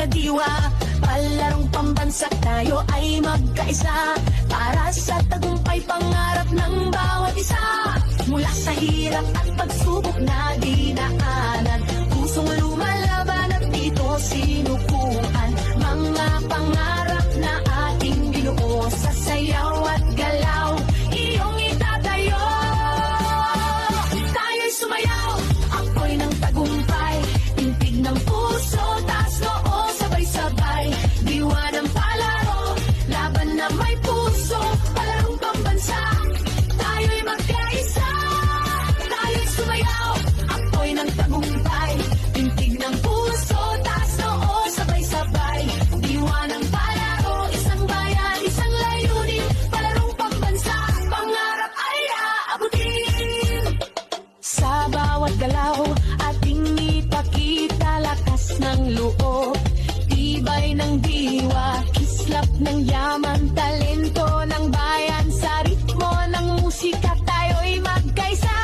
na diwa. Palarong pambansa tayo ay magkaisa, para sa tagumpay pangarap ng bawat isa. Mula sa hirap at pagsubok na dinaanan, pusong lumalaban at dito sinukuan. Mga pangarap na ating binuo, sa sayaw at galaw iyong itatayo. Tayo'y sumayaw, ako'y ng tagumpay, tintig ng puso, taas noo, sabay-sabay. Diwa ng palaro, laban na may puso, palarong pambansa, tayo'y magkaisa. Tayo'y sumayaw, ako'y ng tagumpay, tintig ng puso, taas noo, sabay-sabay. Diwa ng palaro, isang bayan, isang layunin, palarong pambansa, pangarap ay aabutin. Sa bawat galaw, ating ipakita lakas ng loob, tibay ng diwa, kislap ng yaman, talento ng bayan. Sa ritmo ng musika tayo'y magkaisa.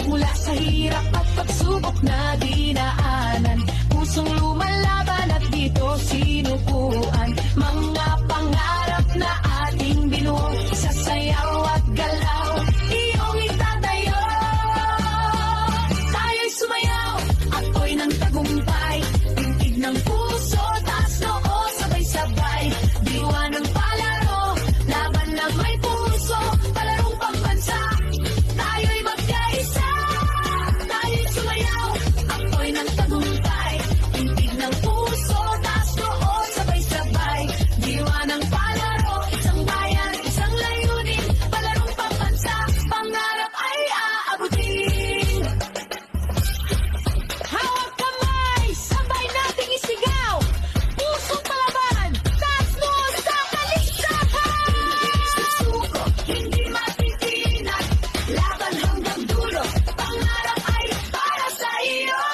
Mula sa hirap at pagsubok na dinaanan, pusong lumalaban at dito sinukuan. Mga pangarap na ating binuo, sa sayaw at galaw iyong itatayo. Tayo'y sumayaw, ako'y ng tagumpay, tintig ng puso, taas noo, sabay-sabay. Diwa ng palaro, laban na may puso, palarong pambansa, tayo'y magkaisa. Tayo'y sumayaw, ako'y ng tagumpay, tintig ng puso, taas noo, sabay-sabay. Diwa ng palaro, isang bayan, isang layunin, palarong pambansa, pangarap ay aabutin. Hawak kamay, sabay nating isigaw, pusong palaban, taas noo sa kaligtasan. Susuko, hindi matitinag, laban hanggang dulo, pangarap ay para sa iyo.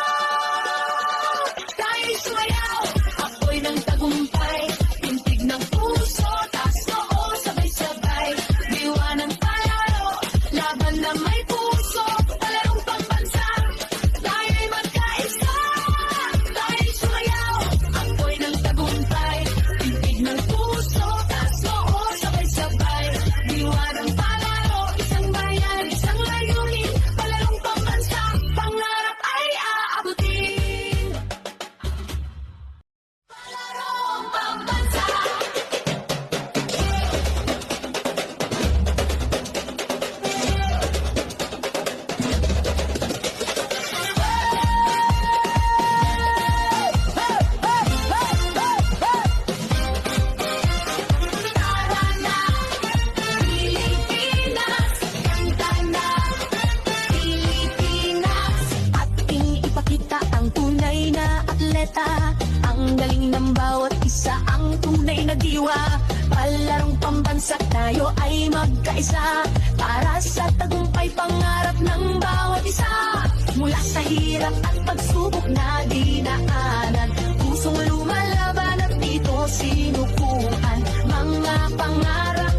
Tayo'y sumayaw, ako'y ng tagumpay, tintig ng puso, taas noo, sabay-sabay. Diwa ng palaro, laban na may puso, palarong pambansa, tayo'y magkaisa. Tayo'y sumayaw, ako'y ng tagumpay, tintig ng puso, taas noo, sabay-sabay. Diwa ng palaro, isang bayan, isang layunin, palarong pambansa, pangarap ay aabutin. Palarong pambansa. Tara na, Pilipinas, kanta na, Pilipinas. Ating ipakita ang tunay na atleta, ang galing ng bawat isa, ang tunay na diwa. Palarong pambansa tayo ay magkaisa, para sa tagumpay pangarap ng bawat isa. Mula sa hirap at pagsubok na dinaanan, pusong lumalaban at dito sinukuan. Mga pangarap